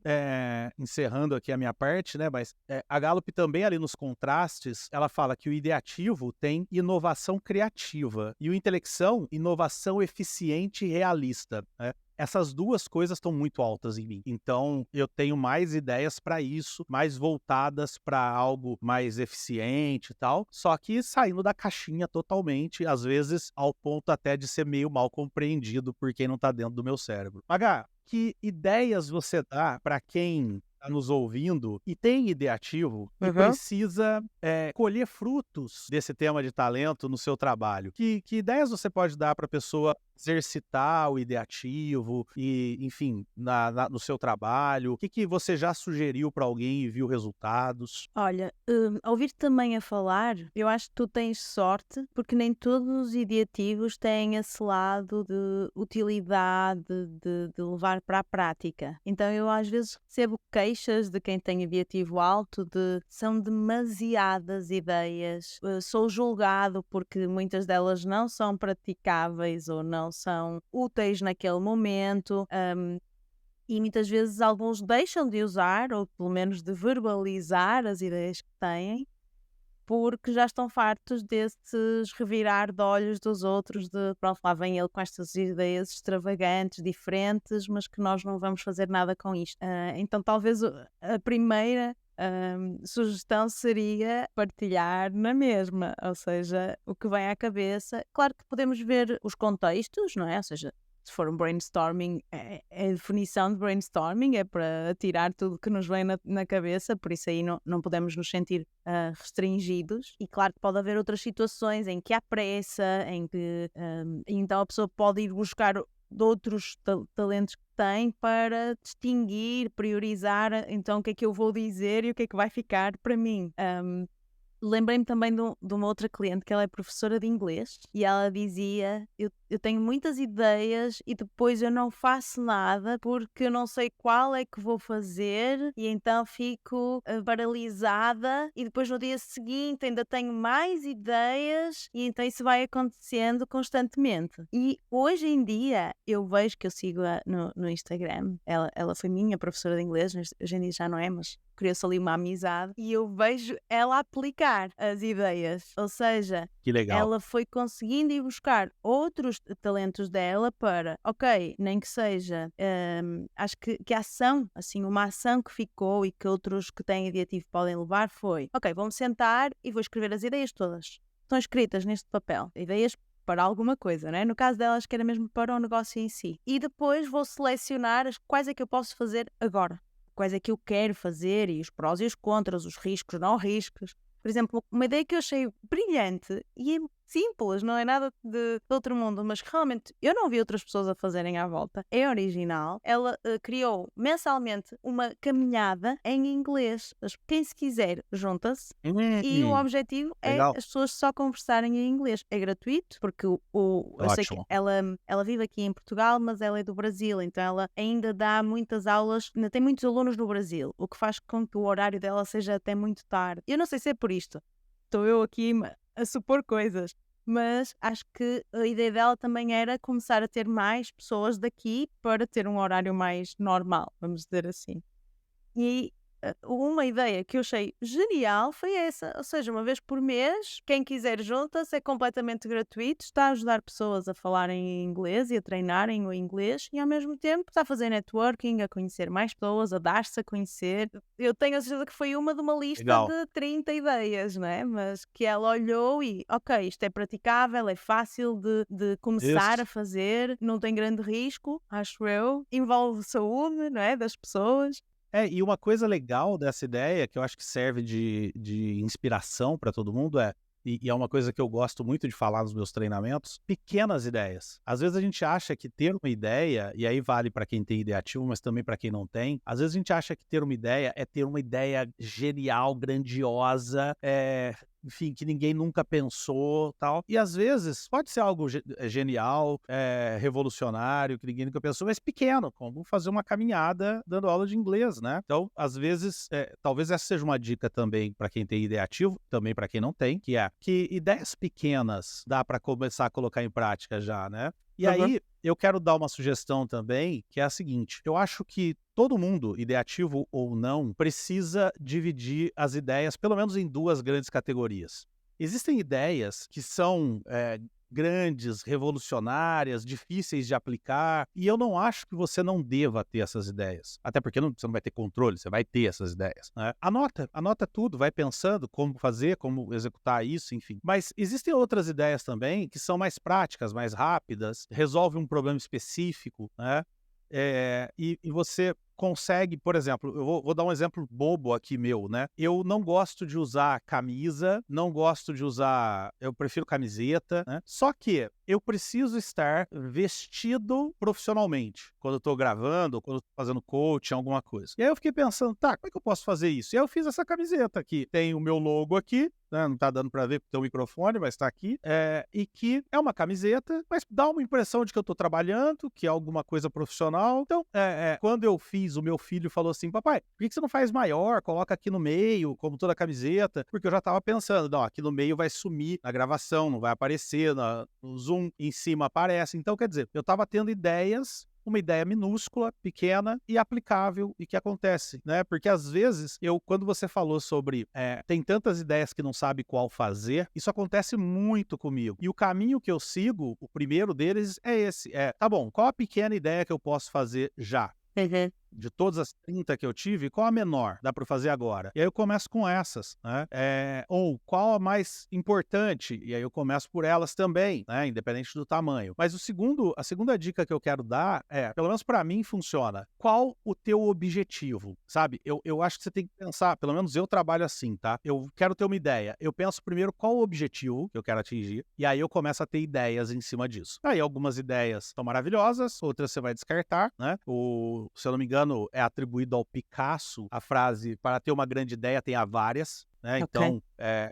encerrando aqui a minha parte, né, mas a Gallup também ali nos contrastes, ela fala que o ideativo tem inovação criativa, e o intelecção, inovação eficiente e realista, né? Essas duas coisas estão muito altas em mim. Então, eu tenho mais ideias para isso, mais voltadas para algo mais eficiente e tal, só que saindo da caixinha totalmente, às vezes ao ponto até de ser meio mal compreendido por quem não está dentro do meu cérebro. Magá, que ideias você dá para quem está nos ouvindo e tem ideativo e precisa colher frutos desse tema de talento no seu trabalho? Que ideias você pode dar para a pessoa exercitar o ideativo e, enfim, no seu trabalho? O que você já sugeriu para alguém e viu resultados? Olha, ouvir-te também a falar, eu acho que tu tens sorte, porque nem todos os ideativos têm esse lado de utilidade, de levar para a prática. Então eu às vezes recebo queixas de quem tem ideativo alto são demasiadas ideias, sou julgado porque muitas delas não são praticáveis ou não são úteis naquele momento. E muitas vezes alguns deixam de usar, ou pelo menos de verbalizar as ideias que têm, porque já estão fartos desses revirar de olhos dos outros, de pronto, lá vem ele com estas ideias extravagantes, diferentes, mas que nós não vamos fazer nada com isto. Então talvez a primeira sugestão seria partilhar na mesma, ou seja, o que vem à cabeça. Claro que podemos ver os contextos, não é? Ou seja, Se for um brainstorming, é a definição de brainstorming, é para tirar tudo que nos vem na cabeça, por isso aí não podemos nos sentir restringidos. E claro que pode haver outras situações em que há pressa, em que então a pessoa pode ir buscar de outros talentos que tem para distinguir, priorizar, então o que é que eu vou dizer e o que é que vai ficar para mim. Lembrei-me também de uma outra cliente que ela é professora de inglês e ela dizia, eu tenho muitas ideias e depois eu não faço nada porque eu não sei qual é que vou fazer e então fico paralisada e depois no dia seguinte ainda tenho mais ideias e então isso vai acontecendo constantemente. E hoje em dia eu vejo que eu sigo-a no Instagram, ela foi minha professora de inglês, hoje em dia já não é, mas criou-se ali uma amizade e eu vejo ela aplicar as ideias, ou seja, Que legal. ela foi conseguindo ir buscar outros talentos dela para, ok, nem que seja, acho que a ação, assim, uma ação que ficou e que outros que têm ideativo podem levar foi, ok, vou-me sentar e vou escrever as ideias todas. Estão escritas neste papel, ideias para alguma coisa, né? No caso delas que era mesmo para o negócio em si. E depois vou selecionar quais é que eu posso fazer agora. Quais é que eu quero fazer e os prós e os contras, os riscos, não riscos. Por exemplo, uma ideia que eu achei brilhante e é simples, não é nada de outro mundo, mas que realmente eu não vi outras pessoas a fazerem à volta. É original. Ela criou mensalmente uma caminhada em inglês. Quem se quiser, junta-se. E o objetivo legal. é as pessoas só conversarem em inglês. É gratuito, porque eu sei que Ótimo. ela vive aqui em Portugal, mas ela é do Brasil, então ela ainda dá muitas aulas, ainda tem muitos alunos no Brasil, o que faz com que o horário dela seja até muito tarde. Eu não sei se é por isto, estou eu aqui a supor coisas, mas acho que a ideia dela também era começar a ter mais pessoas daqui para ter um horário mais normal, vamos dizer assim. E uma ideia que eu achei genial foi essa, ou seja, uma vez por mês, quem quiser junta-se, é completamente gratuito, está a ajudar pessoas a falarem em inglês e a treinarem o inglês e ao mesmo tempo está a fazer networking, a conhecer mais pessoas, a dar-se a conhecer. Eu tenho a certeza que foi uma de uma lista Legal. de 30 ideias, não é? Mas que ela olhou e, ok, isto é praticável, é fácil de começar Isso. a fazer, não tem grande risco, acho eu, envolve saúde, não é, das pessoas. E uma coisa legal dessa ideia, que eu acho que serve de inspiração para todo mundo, e é uma coisa que eu gosto muito de falar nos meus treinamentos, pequenas ideias. Às vezes a gente acha que ter uma ideia, e aí vale para quem tem ideativo, mas também para quem não tem, às vezes a gente acha que ter uma ideia é ter uma ideia genial, grandiosa, enfim, que ninguém nunca pensou, tal. E às vezes pode ser algo genial, revolucionário, que ninguém nunca pensou, mas pequeno, como fazer uma caminhada dando aula de inglês, né? Então, às vezes, talvez essa seja uma dica também para quem tem ideativo, também para quem não tem, que é que ideias pequenas dá para começar a colocar em prática já, né? E aí, eu quero dar uma sugestão também, que é a seguinte: eu acho que todo mundo, ideativo ou não, precisa dividir as ideias, pelo menos em duas grandes categorias. Existem ideias que são grandes, revolucionárias, difíceis de aplicar, e eu não acho que você não deva ter essas ideias. Até porque você não vai ter controle, você vai ter essas ideias, né? Anota tudo, vai pensando como fazer, como executar isso, enfim. Mas existem outras ideias também que são mais práticas, mais rápidas, resolvem um problema específico, né? E você consegue, por exemplo, eu vou dar um exemplo bobo aqui meu, né? Eu não gosto de usar camisa, não gosto de usar, eu prefiro camiseta, né? Só que eu preciso estar vestido profissionalmente quando eu tô gravando, quando eu tô fazendo coaching, alguma coisa. E aí eu fiquei pensando, tá, como é que eu posso fazer isso? E aí eu fiz essa camiseta aqui, tem o meu logo aqui, né? Não tá dando pra ver porque tem o microfone, mas tá aqui, e que é uma camiseta, mas dá uma impressão de que eu tô trabalhando, que é alguma coisa profissional. Então, quando eu fiz, o meu filho falou assim, papai, por que você não faz maior, coloca aqui no meio, como toda a camiseta? Porque eu já tava pensando, não, aqui no meio vai sumir na gravação, não vai aparecer, no zoom em cima aparece. Então, quer dizer, eu tava tendo ideias, uma ideia minúscula, pequena e aplicável e que acontece, né? Porque às vezes, quando você falou sobre tem tantas ideias que não sabe qual fazer, isso acontece muito comigo. E o caminho que eu sigo, o primeiro deles é esse, tá bom, qual a pequena ideia que eu posso fazer já? de todas as 30 que eu tive, qual a menor dá para fazer agora? E aí eu começo com essas, né? Ou qual a mais importante? E aí eu começo por elas também, né? Independente do tamanho. Mas a segunda dica que eu quero dar pelo menos para mim funciona, qual o teu objetivo, sabe? Eu acho que você tem que pensar, pelo menos eu trabalho assim, tá? Eu quero ter uma ideia. Eu penso primeiro qual o objetivo que eu quero atingir, e aí eu começo a ter ideias em cima disso. Aí algumas ideias são maravilhosas, outras você vai descartar, né? Se eu não me engano, é atribuído ao Picasso a frase, para ter uma grande ideia, tenha várias. Né? Então,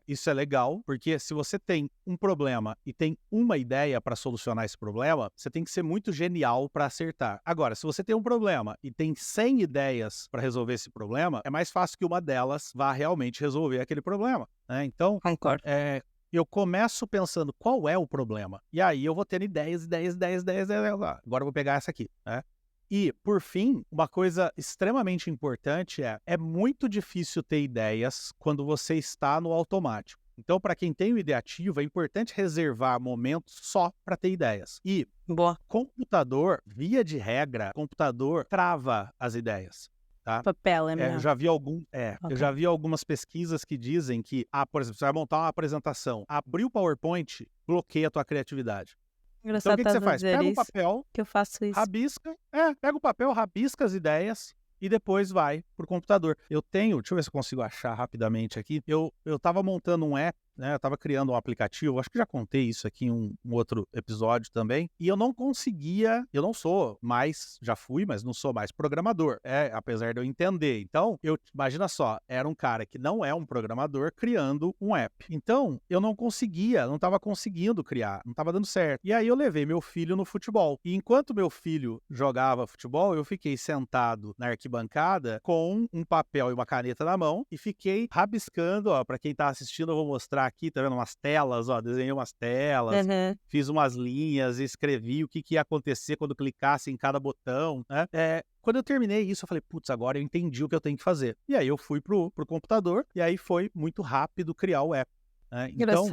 isso é legal, porque se você tem um problema e tem uma ideia para solucionar esse problema, você tem que ser muito genial para acertar. Agora, se você tem um problema e tem 100 ideias para resolver esse problema, é mais fácil que uma delas vá realmente resolver aquele problema. Né? Então, Concordo. Eu começo pensando qual é o problema. E aí eu vou tendo ideias. Agora eu vou pegar essa aqui, né? E, por fim, uma coisa extremamente importante é muito difícil ter ideias quando você está no automático. Então, para quem tem o ideativo, é importante reservar momentos só para ter ideias. E computador, via de regra, computador trava as ideias. Tá? Papel é melhor. Eu já vi algumas pesquisas que dizem que, por exemplo, você vai montar uma apresentação, abrir o PowerPoint bloqueia a tua criatividade. Engraçado, então, o que você faz? Pega o papel, que eu faço isso. Pega o papel, rabisca as ideias e depois vai pro computador. Deixa eu ver se eu consigo achar rapidamente aqui. Eu tava montando um app, né? Eu tava criando um aplicativo, acho que já contei isso aqui em um outro episódio também, e eu não sou mais, já fui, mas não sou mais programador, apesar de eu entender. Então, imagina só, era um cara que não é um programador criando um app. Então, eu não tava conseguindo criar, não tava dando certo. E aí eu levei meu filho no futebol. E enquanto meu filho jogava futebol, eu fiquei sentado na arquibancada com um papel e uma caneta na mão e fiquei rabiscando, para quem tá assistindo eu vou mostrar aqui, tá vendo umas telas, desenhei umas telas, fiz umas linhas, escrevi o que ia acontecer quando clicasse em cada botão, né? Quando eu terminei isso, eu falei, putz, agora eu entendi o que eu tenho que fazer. E aí eu fui pro computador, e aí foi muito rápido criar o app. Então,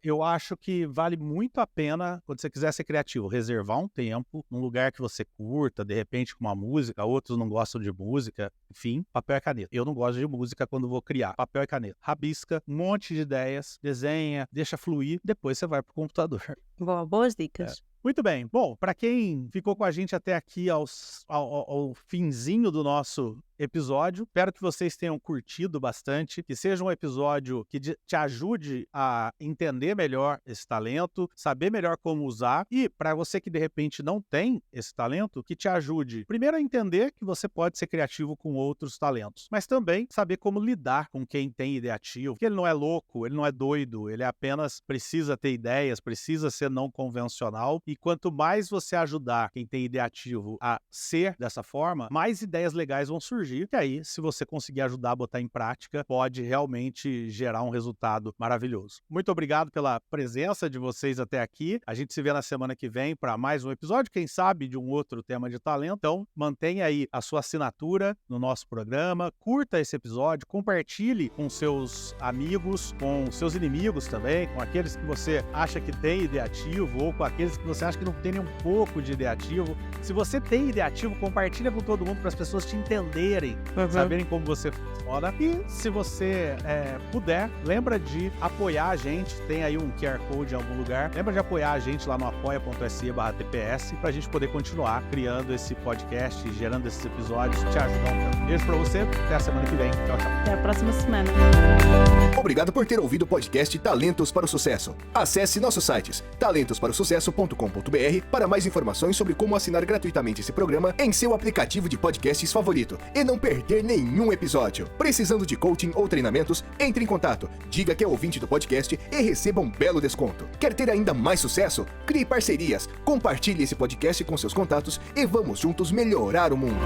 eu acho que vale muito a pena, quando você quiser ser criativo, reservar um tempo num lugar que você curta, de repente com uma música, outros não gostam de música, enfim, papel e caneta. Eu não gosto de música quando vou criar, papel e caneta. Rabisca, um monte de ideias, desenha, deixa fluir, depois você vai pro computador. Boas dicas. Muito bem. Bom, para quem ficou com a gente até aqui ao finzinho do nosso episódio, espero que vocês tenham curtido bastante, que seja um episódio que te ajude a entender melhor esse talento, saber melhor como usar, e para você que de repente não tem esse talento, que te ajude primeiro a entender que você pode ser criativo com outros talentos, mas também saber como lidar com quem tem ideativo, que ele não é louco, ele não é doido, ele apenas precisa ter ideias, precisa ser não convencional. E quanto mais você ajudar quem tem ideativo a ser dessa forma, mais ideias legais vão surgir. E aí, se você conseguir ajudar a botar em prática, pode realmente gerar um resultado maravilhoso. Muito obrigado pela presença de vocês até aqui. A gente se vê na semana que vem para mais um episódio, quem sabe de um outro tema de talento. Então, mantenha aí a sua assinatura no nosso programa, curta esse episódio, compartilhe com seus amigos, com seus inimigos também, com aqueles que você acha que tem ideativo ou com aqueles que você acha que não tem nem um pouco de ideativo. Se você tem ideativo, compartilha com todo mundo para as pessoas te entenderem, saberem como você funciona. E se você puder, lembra de apoiar a gente. Tem aí um QR Code em algum lugar. Lembra de apoiar a gente lá no apoia.se/TPS para a gente poder continuar criando esse podcast, gerando esses episódios, te ajudando. Beijo para você, até a semana que vem. Tchau, tchau. Até a próxima semana. Obrigado por ter ouvido o podcast Talentos para o Sucesso. Acesse nossos sites talentosparosucesso.com.br para mais informações sobre como assinar gratuitamente esse programa em seu aplicativo de podcasts favorito e não perder nenhum episódio. Precisando de coaching ou treinamentos? Entre em contato, diga que é ouvinte do podcast e receba um belo desconto. Quer ter ainda mais sucesso? Crie parcerias, compartilhe esse podcast com seus contatos e vamos juntos melhorar o mundo.